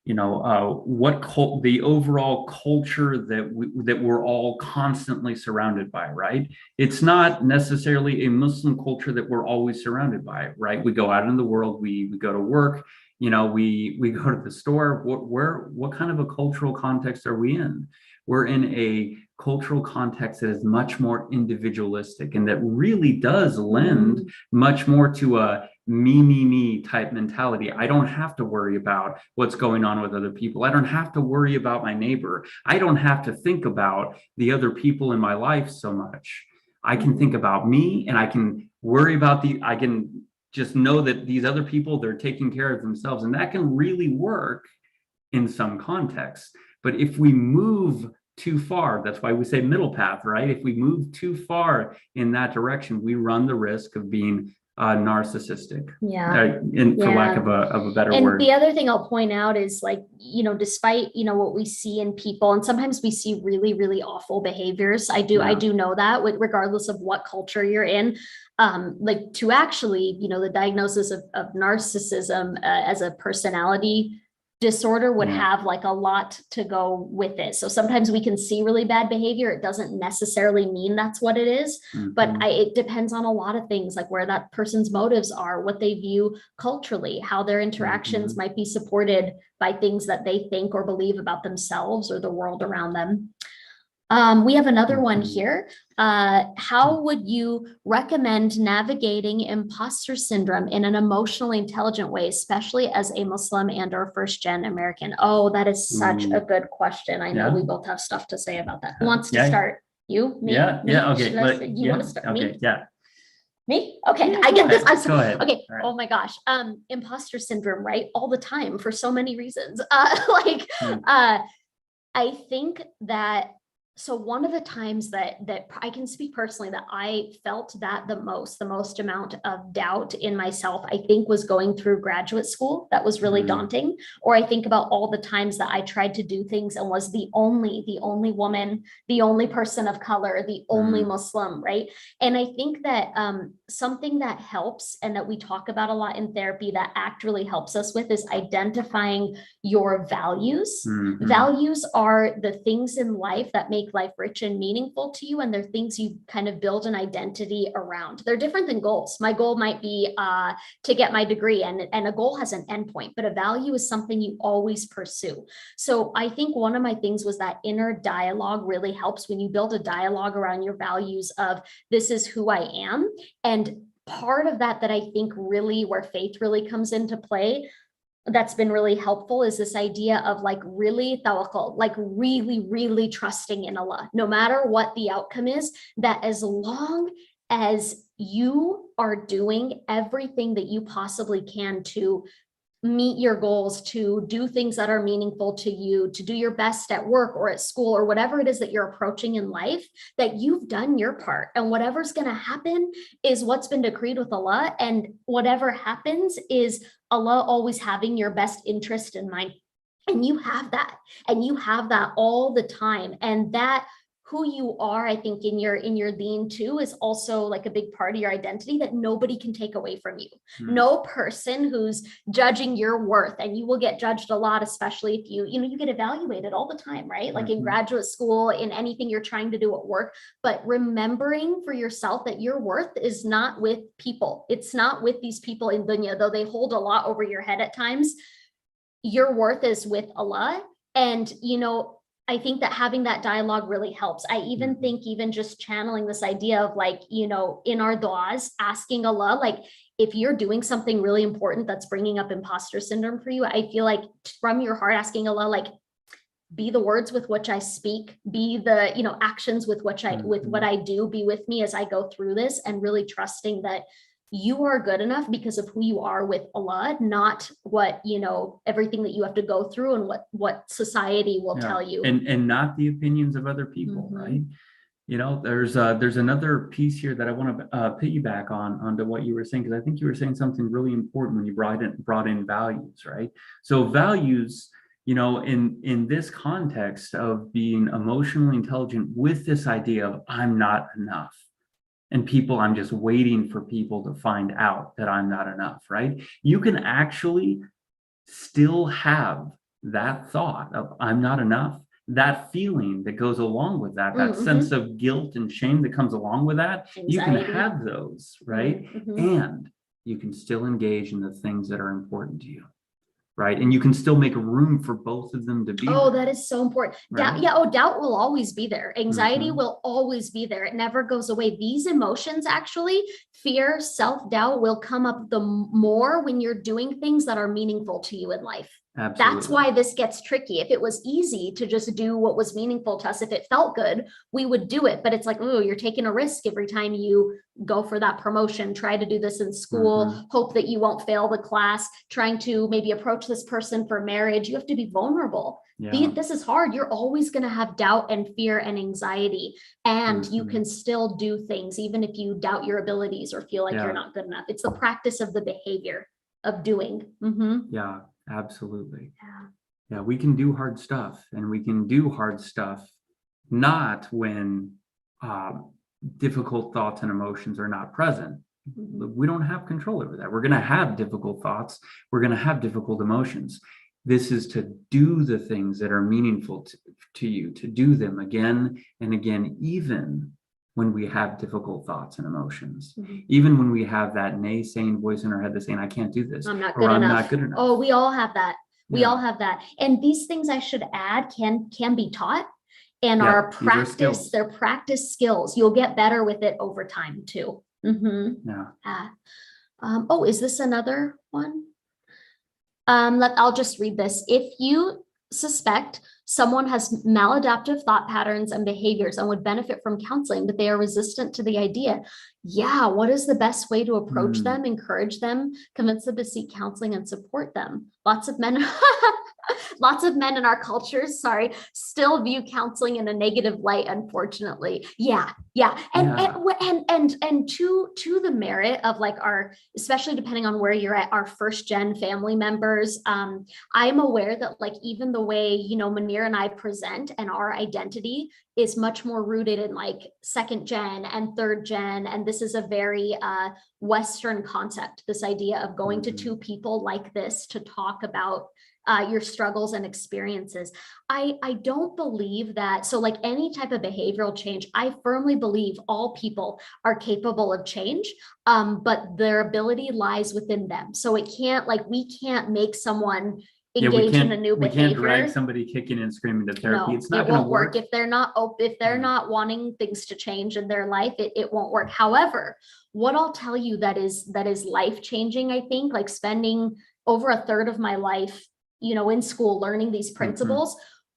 the overall culture that we're all constantly surrounded by, right? It's not necessarily a Muslim culture that we're always surrounded by, right? We go out in the world, we go to work, we go to the store. What kind of a cultural context are we in? We're in a cultural context that is much more individualistic and that really does lend much more to a me type mentality. I don't have to worry about what's going on with other people. I don't have to worry about my neighbor. I don't have to think about the other people in my life so much. I can think about me, and I can worry about I can just know that these other people, they're taking care of themselves, and that can really work in some contexts. But if we move too far, that's why we say middle path, right? If we move too far in that direction, we run the risk of being narcissistic, for lack of a better word. And the other thing I'll point out is, like, despite what we see in people, and sometimes we see really, really awful behaviors. I do know that, regardless of what culture you're in, like, to actually the diagnosis of narcissism as a personality disorder would have like a lot to go with it. So sometimes we can see really bad behavior. It doesn't necessarily mean that's what it is, but it depends on a lot of things, like where that person's motives are, what they view culturally, how their interactions might be supported by things that they think or believe about themselves or the world around them. We have another one here. How would you recommend navigating imposter syndrome in an emotionally intelligent way, especially as a Muslim and or first-gen American? Oh, that is such a good question. I know we both have stuff to say about that. Who wants to start? You? Me? Yeah. Me? Yeah. Okay. You want to start? Okay. Me? Yeah. Me? Okay, I get this. Go ahead. Okay. Right. Oh my gosh. Imposter syndrome, right? All the time for so many reasons. I think that, so one of the times that I can speak personally that I felt that the most amount of doubt in myself, I think, was going through graduate school. That was really daunting. Or I think about all the times that I tried to do things and was the only woman, the only person of color, the only Muslim, right? And I think that something that helps and that we talk about a lot in therapy that ACT really helps us with is identifying your values. Values are the things in life that make life rich and meaningful to you, and they're things you kind of build an identity around. They're different than goals. My goal might be to get my degree, and a goal has an endpoint, but a value is something you always pursue. So I think one of my things was that inner dialogue really helps when you build a dialogue around your values of, this is who I am. And part of that I think really, where faith really comes into play, that's been really helpful, is this idea of like really tawakkul, like really trusting in Allah, no matter what the outcome is, that as long as you are doing everything that you possibly can to meet your goals, to do things that are meaningful to you, to do your best at work or at school or whatever it is that you're approaching in life, that you've done your part, and whatever's going to happen is what's been decreed with Allah, and whatever happens is Allah always having your best interest in mind. And you have that all the time. And that who you are, I think in your lean too is also like a big part of your identity that nobody can take away from you. No person who's judging your worth, and you will get judged a lot, especially if you get evaluated all the time, right? Like in graduate school, in anything you're trying to do at work, but remembering for yourself that your worth is not with people. It's not with these people in dunya, though they hold a lot over your head at times. Your worth is with Allah. And, I think that having that dialogue really helps. I even think even just channeling this idea of like, in our du'as, asking Allah, like, if you're doing something really important that's bringing up imposter syndrome for you, I feel like from your heart asking Allah, like, be the words with which I speak, be the, actions with which with what I do, be with me as I go through this, and really trusting that you are good enough because of who you are with Allah, not what, everything that you have to go through and what society will tell you. And not the opinions of other people, right? There's another piece here that I want to piggyback onto what you were saying, because I think you were saying something really important when you brought in values, right? So values, in this context of being emotionally intelligent with this idea of I'm not enough. And I'm just waiting for people to find out that I'm not enough, right? You can actually still have that thought of I'm not enough, that feeling that goes along with that, that sense of guilt and shame that comes along with that. Anxiety. You can have those, right? And you can still engage in the things that are important to you. Right. And you can still make room for both of them to be. Oh, that is so important. Right? Doubt will always be there. Anxiety will always be there. It never goes away. These emotions, actually, fear, self-doubt, will come up the more when you're doing things that are meaningful to you in life. Absolutely. That's why this gets tricky. If it was easy to just do what was meaningful to us, if it felt good, we would do it. But it's like, oh, you're taking a risk every time you go for that promotion, try to do this in school, hope that you won't fail the class, trying to maybe approach this person for marriage. You have to be vulnerable. This is hard. You're always going to have doubt and fear and anxiety, and you can still do things even if you doubt your abilities or feel like you're not good enough. It's the practice of the behavior of doing. Yeah, absolutely. Yeah, we can do hard stuff, and we can do hard stuff not when difficult thoughts and emotions are not present. We don't have control over that. We're going to have difficult thoughts. We're going to have difficult emotions. This is to do the things that are meaningful to you, to do them again and again, even when we have difficult thoughts and emotions, even when we have that naysaying voice in our head that's saying, I can't do this, I'm not good enough. Oh, we all have that. We all have that. And these things, I should add, can be taught. And are practice, they're practice skills. You'll get better with it over time too. Oh, is this another one? I'll just read this. If you suspect someone has maladaptive thought patterns and behaviors and would benefit from counseling, but they are resistant to the idea, what is the best way to approach them, encourage them, convince them to seek counseling and support them? Lots of men in our cultures, still view counseling in a negative light, unfortunately. And to the merit of like our, especially depending on where you're at, our first gen family members, I'm aware that like even the way, Munir and I present and our identity is much more rooted in like second gen and third gen. And this is a very Western concept, this idea of going to two people like this to talk about your struggles and experiences. I don't believe that. So like any type of behavioral change, I firmly believe all people are capable of change, but their ability lies within them. So it can't, like, we can't make someone engage in a new behavior. We can't drag somebody kicking and screaming to therapy. It's not going to work. If they're not not wanting things to change in their life, it won't work. However, what I'll tell you that is life-changing, I think, like spending over a third of my life, in school, learning these principles,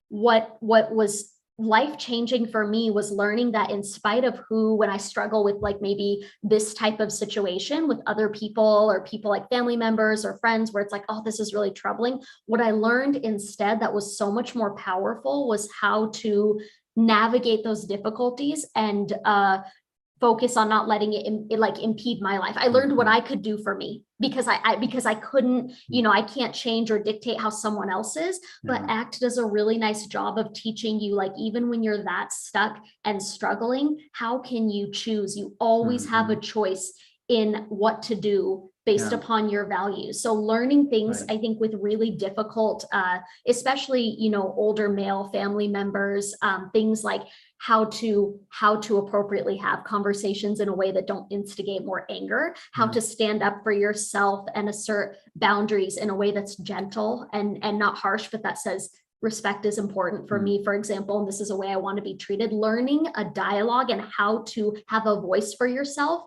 what was life-changing for me was learning that in spite of when I struggle with like maybe this type of situation with other people or people like family members or friends where it's like, oh, this is really troubling. What I learned instead that was so much more powerful was how to navigate those difficulties and focus on not letting it like impede my life. I learned what I could do for me because I couldn't, I can't change or dictate how someone else is, but ACT does a really nice job of teaching you, like, even when you're that stuck and struggling, how can you choose? You always have a choice in what to do based upon your values. So learning things, I think, with really difficult, especially, older male family members, things like how to appropriately have conversations in a way that don't instigate more anger, how to stand up for yourself and assert boundaries in a way that's gentle and not harsh, but that says respect is important for me, for example, and this is a way I want to be treated. Learning a dialogue and how to have a voice for yourself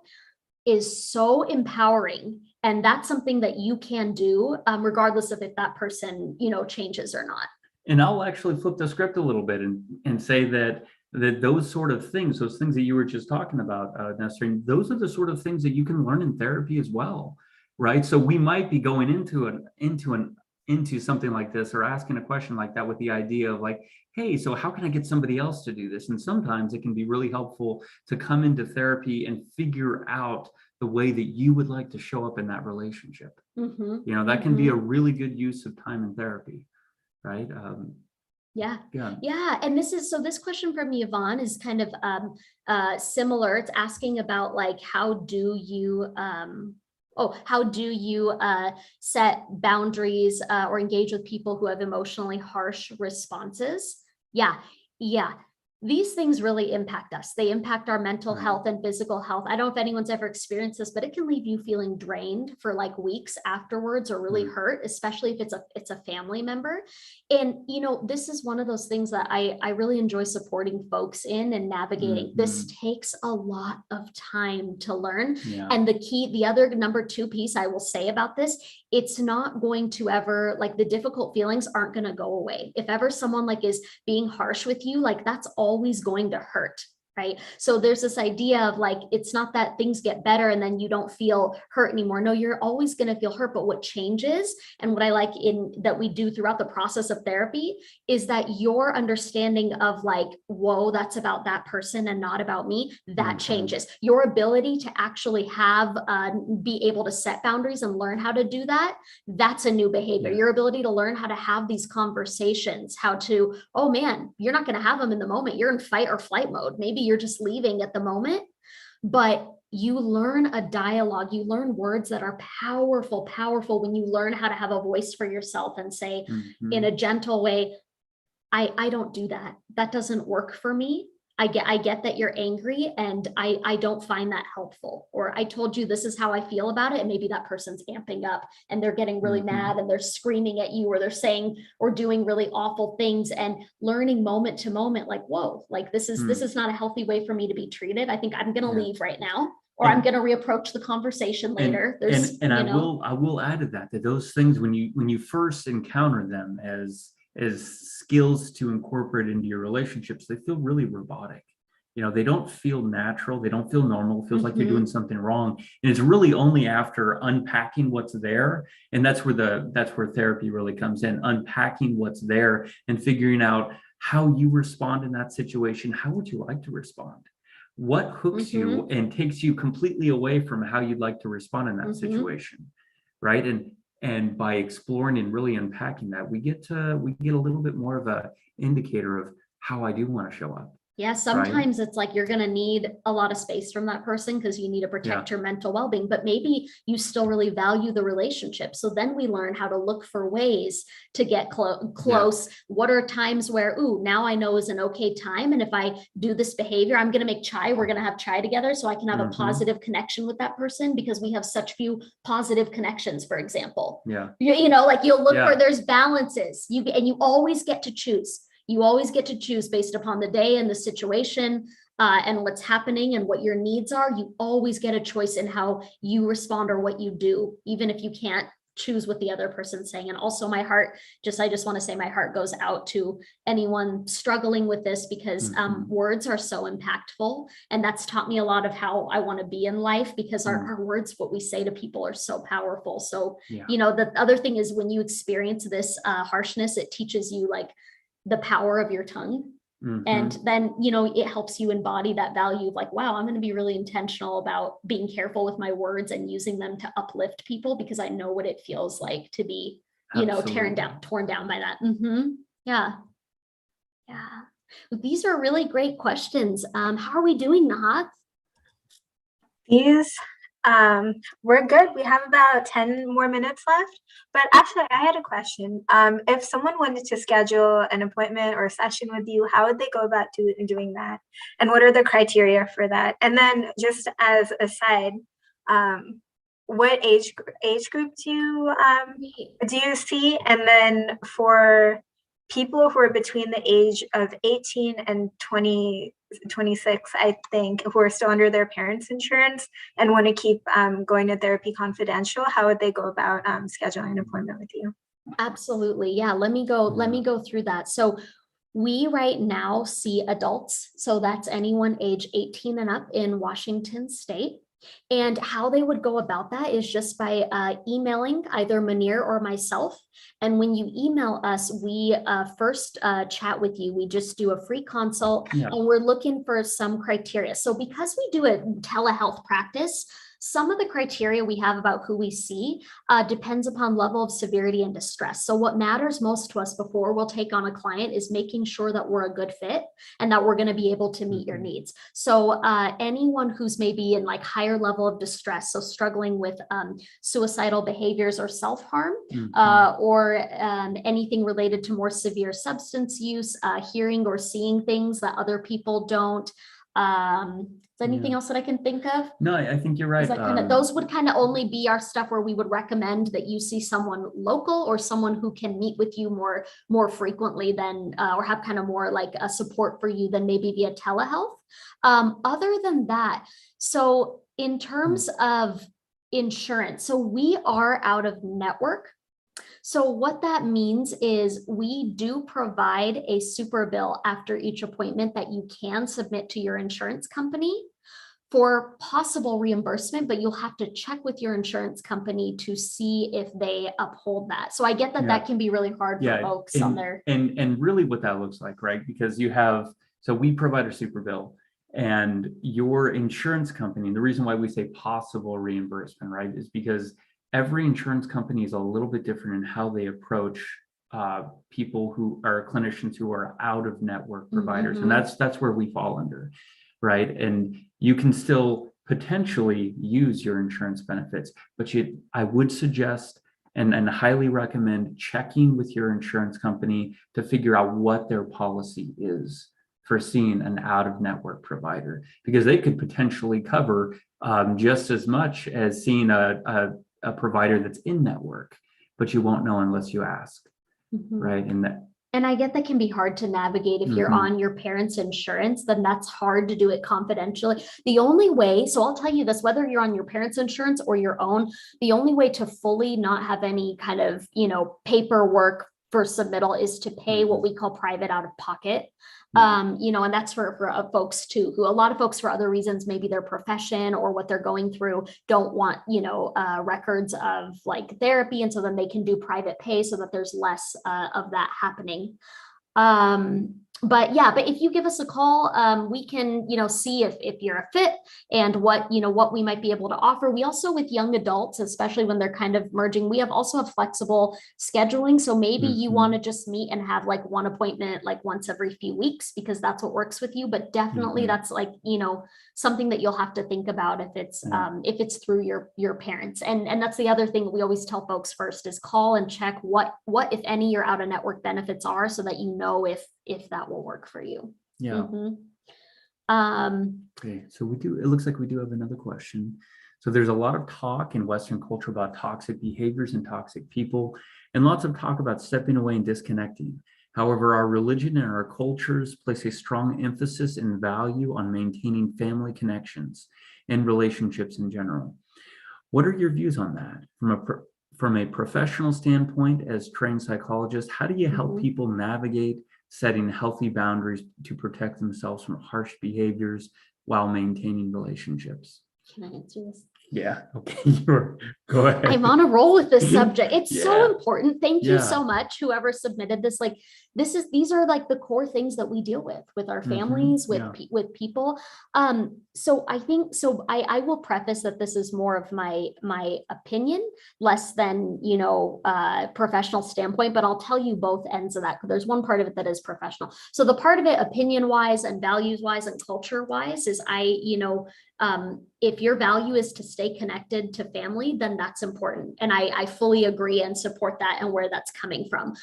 is so empowering. And that's something that you can do regardless of if that person, changes or not. And I'll actually flip the script a little bit and say that those sort of things, those things that you were just talking about, Nesrine, those are the sort of things that you can learn in therapy as well, right? So we might be going into something like this or asking a question like that with the idea of like, hey, so how can I get somebody else to do this? And sometimes it can be really helpful to come into therapy and figure out the way that you would like to show up in that relationship. That can be a really good use of time in therapy, right? Yeah. And this question from Yvonne is kind of similar. It's asking about like, how do you set boundaries or engage with people who have emotionally harsh responses? Yeah. These things really impact us. They impact our mental health and physical health. I don't know if anyone's ever experienced this, but it can leave you feeling drained for like weeks afterwards or really hurt, especially if it's a family member. And, this is one of those things that I really enjoy supporting folks in and navigating. This takes a lot of time to learn. And the other number 2 piece I will say about this, it's not going to ever, like, the difficult feelings aren't going to go away. If ever someone like is being harsh with you, like, that's always going to hurt. Right. So there's this idea of like, it's not that things get better and then you don't feel hurt anymore. No, you're always going to feel hurt. But what changes, and what I like that we do throughout the process of therapy, is that your understanding of like, whoa, that's about that person and not about me, that changes. Your ability to actually be able to set boundaries and learn how to do that, that's a new behavior. Your ability to learn how to have these conversations, oh man, you're not going to have them in the moment. You're in fight or flight mode. Maybe you're just leaving at the moment, but you learn a dialogue, you learn words that are powerful when you learn how to have a voice for yourself and say in a gentle way, I don't do that. That doesn't work for me. I get that you're angry and I don't find that helpful. Or I told you this is how I feel about it. And maybe that person's amping up and they're getting really mad and they're screaming at you, or they're saying or doing really awful things, and learning moment to moment, like, whoa, like this is not a healthy way for me to be treated. I think I'm going to leave right now, or I'm going to reapproach the conversation later. I will add to that those things, when you first encounter them as skills to incorporate into your relationships, they feel really robotic. They don't feel natural. They don't feel normal. It feels like you're doing something wrong. And it's really only after unpacking what's there. And that's where therapy really comes in, unpacking what's there and figuring out how you respond in that situation. How would you like to respond? What hooks you and takes you completely away from how you'd like to respond in that situation, right? And by exploring and really unpacking that, we get a little bit more of a indicator of how I do want to show up. Yeah, sometimes it's like you're going to need a lot of space from that person because you need to protect your mental well-being, but maybe you still really value the relationship. So then we learn how to look for ways to get close. What are times where, now I know is an okay time. And if I do this behavior, I'm going to make chai. We're going to have chai together so I can have a positive connection with that person, because we have such few positive connections, for example. Yeah. Like you'll look for, there's balances. You always get to choose. You always get to choose based upon the day and the situation and what's happening and what your needs are. You always get a choice in how you respond or what you do, even if you can't choose what the other person's saying. And also I just want to say my heart goes out to anyone struggling with this, because words are so impactful. And that's taught me a lot of how I want to be in life, because our words, what we say to people, are so powerful. So, the other thing is, when you experience this harshness, it teaches you like the power of your tongue. And then, you know, it helps you embody that value of like, wow, I'm going to be really intentional about being careful with my words and using them to uplift people, because I know what it feels like to be, you know, torn down by that. Yeah. Yeah. These are really great questions. How are we doing, Nahat? These, we're good. We have about 10 more minutes left. But actually, I had a question. If someone wanted to schedule an appointment or a session with you, how would they go about doing that? And what are the criteria for that? And then just as a side, what age group do you see? And then for people who are between the age of 18 and 26, I think, who are still under their parents' insurance and want to keep going to therapy confidential, how would they go about scheduling an appointment with you? Absolutely. Yeah. Let me go through that. So we right now see adults. So that's anyone age 18 and up in Washington state. And how they would go about that is just by emailing either Munir or myself. And when you email us, we first chat with you. We just do a free consult, and we're looking for some criteria. So because we do a telehealth practice, some of the criteria we have about who we see depends upon level of severity and distress. So what matters most to us before we'll take on a client is making sure that we're a good fit and that we're going to be able to meet your needs. So anyone who's maybe in like higher level of distress, so struggling with suicidal behaviors or self-harm, or anything related to more severe substance use, hearing or seeing things that other people don't. Is there anything else that I can think of? No, I think you're right. Those would kind of only be our stuff where we would recommend that you see someone local or someone who can meet with you more frequently than, or have kind of more like a support for you than maybe via telehealth. Other than that, so in terms of insurance, so we are out of network. So what that means is we do provide a super bill after each appointment that you can submit to your insurance company for possible reimbursement, but you'll have to check with your insurance company to see if they uphold that. So I get that that can be really hard for folks on their. And really what that looks like, right? Because you have, so we provide a super bill, and your insurance company, and the reason why we say possible reimbursement, right, is because every insurance company is a little bit different in how they approach people who are clinicians who are out of network providers. And that's where we fall under, right? And you can still potentially use your insurance benefits, but I would suggest and highly recommend checking with your insurance company to figure out what their policy is for seeing an out-of-network provider, because they could potentially cover just as much as seeing a provider that's in network, but you won't know unless you ask, right? And I get that can be hard to navigate if you're on your parents' insurance, then that's hard to do it confidentially. The only way, so I'll tell you this, whether you're on your parents' insurance or your own, the only way to fully not have any kind of, paperwork for submittal is to pay what we call private out of pocket. And that's for folks too, who a lot of folks for other reasons, maybe their profession or what they're going through, don't want, records of like therapy. And so then they can do private pay so that there's less of that happening. But if you give us a call, we can, see if you're a fit and what we might be able to offer. We also, with young adults, especially when they're kind of merging, we also have flexible scheduling. So maybe you want to just meet and have like one appointment, like once every few weeks, because that's what works with you. But definitely that's like, something that you'll have to think about if it's through your parents. And that's the other thing that we always tell folks first is call and check what, if any, your out of network benefits are, so that you know if that will work for you. Okay, so it looks like we do have another question. So there's a lot of talk in Western culture about toxic behaviors and toxic people, and lots of talk about stepping away and disconnecting. However, our religion and our cultures place a strong emphasis and value on maintaining family connections and relationships in general. What are your views on that? From a professional standpoint, as trained psychologists, how do you help people navigate setting healthy boundaries to protect themselves from harsh behaviors while maintaining relationships? Can I answer this? Yeah. Okay. Go ahead. I'm on a roll with this subject. It's so Yeah. important. Thank you Yeah. so much, whoever submitted this. Like, these are like the core things that we deal with our families, with Yeah. with people. So I think, so I will preface that this is more of my opinion, less than, professional standpoint, but I'll tell you both ends of that. There's one part of it that is professional. So the part of it, opinion wise and values wise and culture wise, is if your value is to stay connected to family, then that's important. And I fully agree and support that and where that's coming from.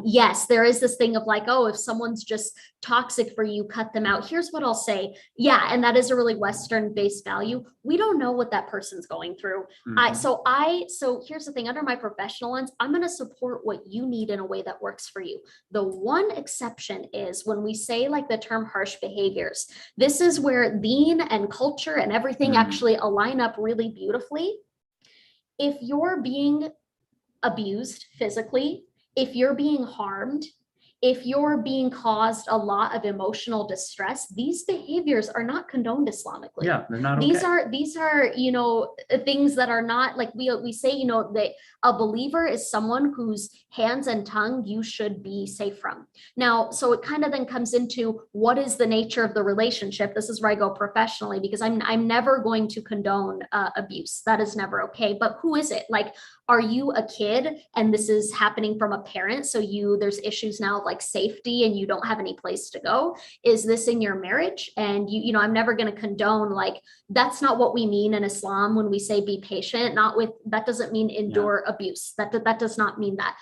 Yes, there is this thing of like, oh, if someone's just toxic for you, cut them out. Here's what I'll say. Yeah, and that is a really Western based value. We don't know what that person's going through. So here's the thing, under my professional lens, I'm going to support what you need in a way that works for you. The one exception is when we say like the term harsh behaviors. This is where lean and culture and everything actually align up really beautifully. If you're being abused physically, if you're being harmed, if you're being caused a lot of emotional distress, these behaviors are not condoned Islamically. Yeah, they're not These okay. these are, things that are not like we say, that a believer is someone whose hands and tongue you should be safe from. Now, so it kind of then comes into what is the nature of the relationship. This is where I go professionally, because I'm never going to condone abuse. That is never okay. But who is it? Like, are you a kid and this is happening from a parent? So there's issues now of like safety and you don't have any place to go. Is this in your marriage? And I'm never going to condone, like, that's not what we mean in Islam when we say be patient, that doesn't mean endure abuse. That does not mean that.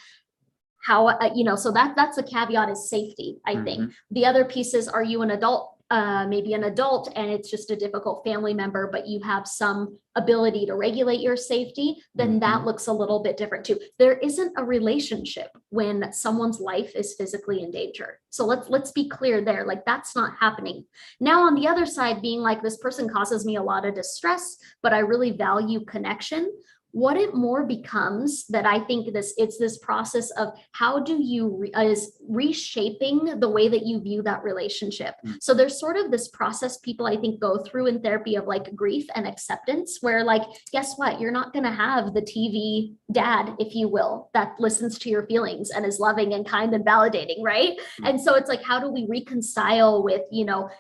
How, so that's a caveat, is safety, I think. The other piece is, are you an adult? Maybe an adult and it's just a difficult family member, but you have some ability to regulate your safety, then that looks a little bit different too. There isn't a relationship when someone's life is physically in danger. So let's be clear there, like that's not happening. Now on the other side, being like, this person causes me a lot of distress, but I really value connection. What it more becomes, that I think it's this process of how do you is reshaping the way that you view that relationship. So there's sort of this process people I think go through in therapy of like grief and acceptance, where like, guess what? You're not going to have the TV dad, if you will, that listens to your feelings and is loving and kind and validating, right? And so it's like, how do we reconcile with,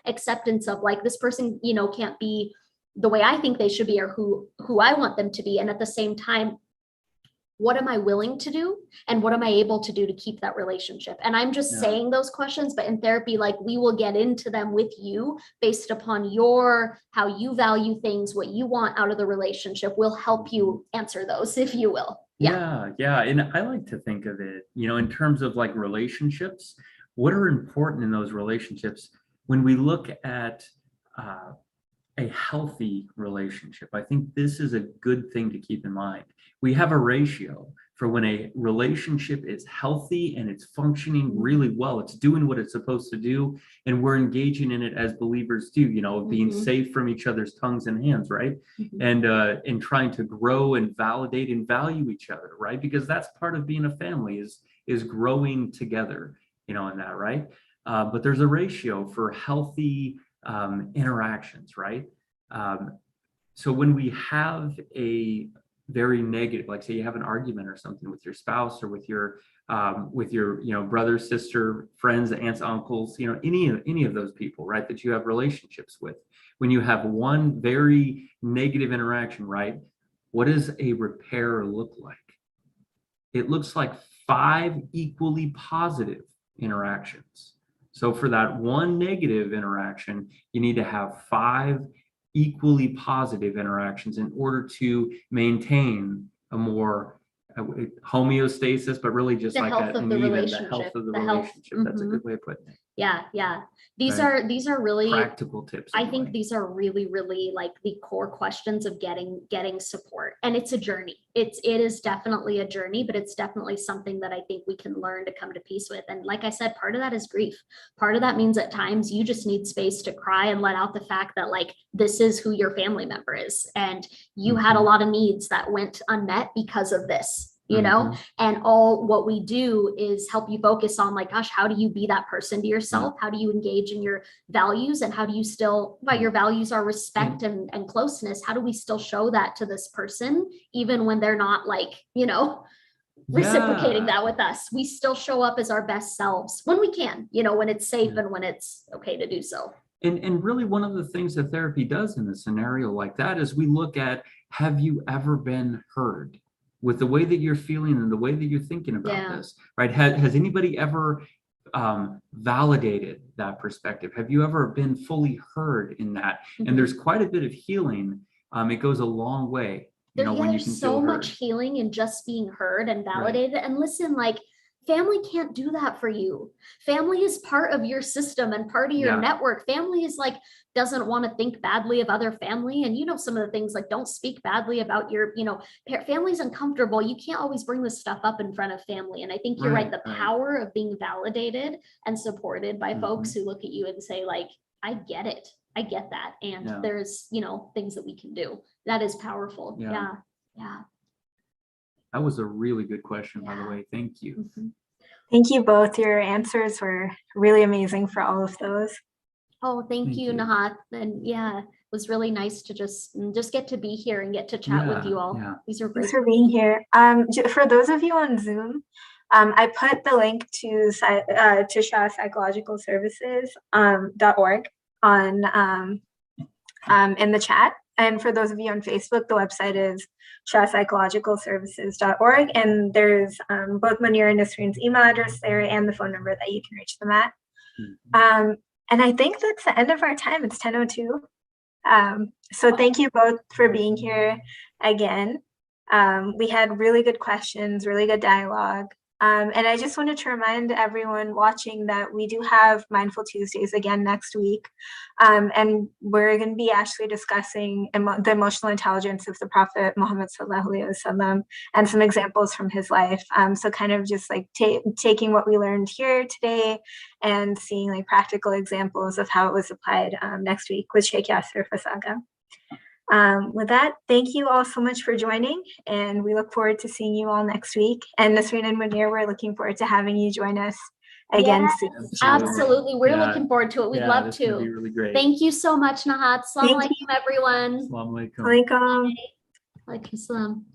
acceptance of like, this person, can't be the way I think they should be, or who I want them to be. And at the same time, what am I willing to do? And what am I able to do to keep that relationship? And I'm just saying those questions, but in therapy, like we will get into them with you based upon how you value things, what you want out of the relationship. Will help you answer those, if you will. Yeah. And I like to think of it, in terms of like relationships, what are important in those relationships. When we look at a healthy relationship, I think this is a good thing to keep in mind. We have a ratio for when a relationship is healthy and it's functioning really well, it's doing what it's supposed to do, and we're engaging in it as believers do, being safe from each other's tongues and hands, right? And trying to grow and validate and value each other, right? Because that's part of being a family, is growing together, in that, right? But there's a ratio for healthy interactions, right? So when we have a very negative, like say you have an argument or something with your spouse or with your brother, sister, friends, aunts, uncles, any of those people, right, that you have relationships with, when you have one very negative interaction, right, what does a repair look like? It looks like 5 equally positive interactions. So for that one negative interaction, you need to have 5 equally positive interactions in order to maintain a more homeostasis, but really just like that, and even the health of the relationship. That's a good way of putting it. Yeah. These are really practical tips. I think these are really, really like the core questions of getting support. And it's a journey. It is definitely a journey, but it's definitely something that I think we can learn to come to peace with. And like I said, part of that is grief. Part of that means at times you just need space to cry and let out the fact that like, this is who your family member is. And you had a lot of needs that went unmet because of this. you know, and all what we do is help you focus on like, gosh, how do you be that person to yourself? How do you engage in your values? And how do you still, while your values are respect and closeness, how do we still show that to this person, even when they're not like, you know, reciprocating that with us? We still show up as our best selves when we can, you know, when it's safe and when it's okay to do so. And really one of the things that therapy does in a scenario like that is we look at, have you ever been heard with the way that you're feeling and the way that you're thinking about this, right? Has anybody ever validated that perspective? Have you ever been fully heard in that? And there's quite a bit of healing. It goes a long way. You know, when you can there's so feel much heard. healing in just being heard and validated. And listen, like, family can't do that for you. Family is part of your system and part of your network. Family is like, doesn't want to think badly of other family. And you know, some of the things like, don't speak badly about your, you know, family's uncomfortable. You can't always bring this stuff up in front of family. And I think you're right. The power of being validated and supported by folks who look at you and say like, I get it. I get that. And there's, you know, things that we can do. That is powerful. Yeah. That was a really good question, by the way. Thank you. Thank you both. Your answers were really amazing for all of those. Oh, thank you, Nahat. And it was really nice to just get to be here and get to chat with you all. These are great. Thanks for being here. For those of you on Zoom, I put the link to Shaw Psychological Services .org on in the chat. And for those of you on Facebook, the website is shawpsychologicalservices.org. And there's both Munir and Nasreen's email address there and the phone number that you can reach them at. And I think that's the end of our time. It's 10:02. So thank you both for being here again. We had really good questions, really good dialogue. And I just wanted to remind everyone watching that we do have Mindful Tuesdays again next week. And we're going to be actually discussing the emotional intelligence of the Prophet Muhammad sallallahu alaihi wasallam and some examples from his life. So kind of just like taking what we learned here today and seeing like practical examples of how it was applied next week with Sheikh Yasser Fasaga. With that, thank you all so much for joining, and we look forward to seeing you all next week. And Nasreen and Munir, we're looking forward to having you join us again soon. Absolutely. We're looking forward to it. We'd love to. Be really great. Thank you so much, Nahat. Assalamu alaikum, everyone. Assalamu alaikum. Alaikum. Alaikum salam.